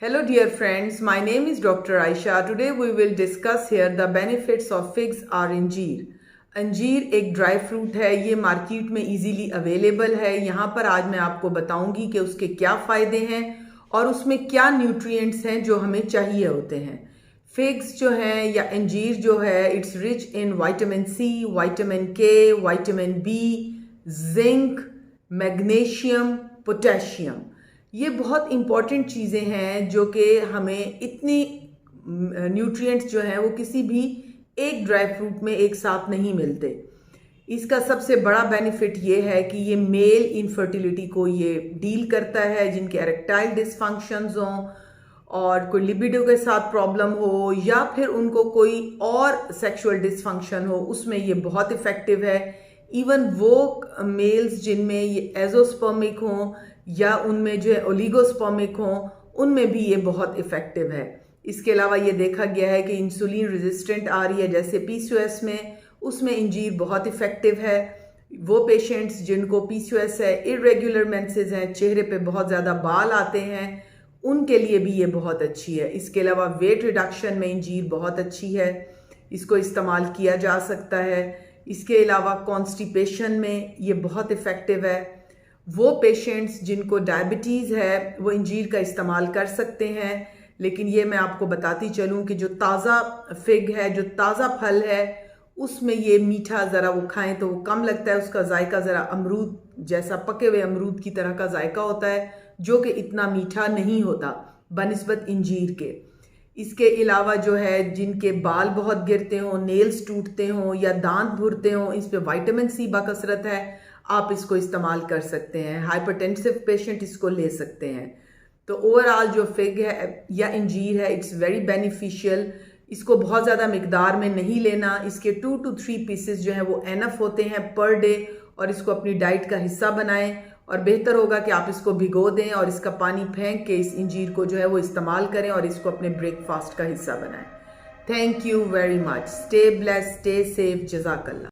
Hello dear friends, my name is Dr. Aisha. Today we will discuss here the benefits of figs or अंजीर. अंजीर एक dry fruit है, ये market में easily available है. यहाँ पर आज मैं आपको बताऊंगी कि उसके क्या फ़ायदे हैं और उसमें क्या न्यूट्रिएंट्स हैं जो हमें चाहिए होते हैं. फिग्स जो हैं या अंजीर जो है, it's rich in vitamin C, vitamin K, vitamin B, zinc, magnesium, potassium. ये बहुत इम्पॉर्टेंट चीज़ें हैं जो कि हमें इतनी न्यूट्रिएंट्स जो हैं वो किसी भी एक ड्राई फ्रूट में एक साथ नहीं मिलते. इसका सबसे बड़ा बेनिफिट ये है कि ये मेल इनफर्टिलिटी को ये डील करता है. जिनके एरेक्टाइल डिसफंक्शंस हों और कोई लिबिडो के साथ प्रॉब्लम हो या फिर उनको कोई और सेक्सुअल डिसफंक्शन हो, उसमें ये बहुत इफ़ेक्टिव है. इवन वो मेल्स जिनमें ये एजोस्पर्मिक हों या उनमें जो है ओलिगोस्पर्मिक हों, उनमें भी ये बहुत इफ़ेक्टिव है. इसके अलावा ये देखा गया है कि इंसुलिन रेजिस्टेंट आ रही है जैसे पीसीओएस में, उसमें इंजीर बहुत इफ़ेक्टिव है. वो पेशेंट्स जिनको पीसीओएस है, इरेगुलर मेंसेस हैं, चेहरे पे बहुत ज़्यादा बाल आते हैं, उनके लिए भी ये बहुत अच्छी है. इसके अलावा वेट रिडक्शन में इंजीर बहुत अच्छी है, इसको इस्तेमाल किया जा सकता है. इसके अलावा कॉन्स्टिपेशन में ये बहुत इफ़ेक्टिव है. वो पेशेंट्स जिनको डायबिटीज़ है वो इंजीर का इस्तेमाल कर सकते हैं. लेकिन ये मैं आपको बताती चलूँ कि जो ताज़ा फिग है, जो ताज़ा फल है, उसमें ये मीठा ज़रा वो खाएं तो वो कम लगता है. उसका जायका ज़रा अमरूद जैसा, पके हुए अमरूद की तरह का जायका होता है, जो कि इतना मीठा नहीं होता बनिस्बत इंजीर के. इसके अलावा जो है जिनके बाल बहुत गिरते हों, नेल्स टूटते हों या दांत भुरते हों, इस पे विटामिन सी बाकसरत है, आप इसको इस्तेमाल कर सकते हैं. हाइपरटेंसिव पेशेंट इसको ले सकते हैं. तो ओवरऑल जो फिग है या इंजीर है, इट्स वेरी बेनिफिशियल. इसको बहुत ज़्यादा मिकदार में नहीं लेना. इसके 2 to 3 पीसेस जो हैं वो एनफ होते हैं पर डे, और इसको अपनी डाइट का हिस्सा बनाएं. और बेहतर होगा कि आप इसको भिगो दें और इसका पानी फेंक के इस इंजीर को जो है वो इस्तेमाल करें और इसको अपने ब्रेकफास्ट का हिस्सा बनाएं. Thank you very much. Stay blessed, stay safe. जज़ाकल्लाह.